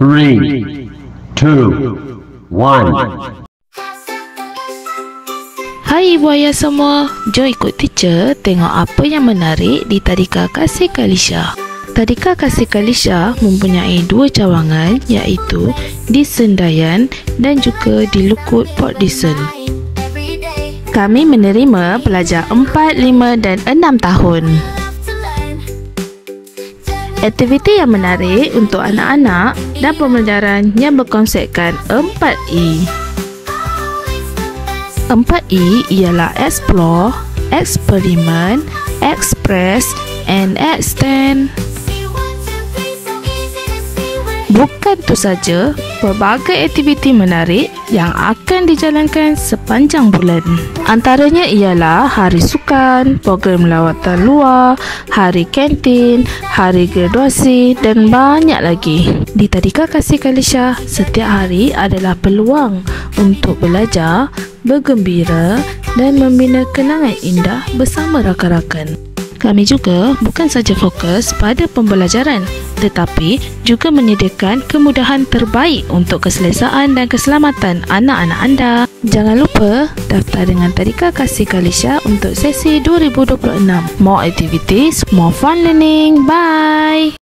3, 2, 1. Hai ibu ayah semua, jom ikut teacher tengok apa yang menarik di Tadika Kasih Kalisha. Tadika Kasih Kalisha mempunyai dua cawangan, iaitu di Sendayan dan juga di Lukut Port Dickson. Kami menerima pelajar 4, 5 dan 6 tahun. Aktiviti yang menarik untuk anak-anak dan pembelajaran yang berkonsepkan 4E. 4E ialah Explore, Experiment, Express and Extend. Bukan itu saja, pelbagai aktiviti menarik yang akan dijalankan sepanjang bulan. Antaranya ialah hari sukan, program lawatan luar, hari kantin, hari graduasi dan banyak lagi. Di Tadika Kasih Kalisha, setiap hari adalah peluang untuk belajar, bergembira dan membina kenangan indah bersama rakan-rakan. Kami juga bukan saja fokus pada pembelajaran, tetapi juga menyediakan kemudahan terbaik untuk keselesaan dan keselamatan anak-anak anda. Jangan lupa daftar dengan Tadika Kasih Kalisha untuk sesi 2026. More activities, more fun learning. Bye!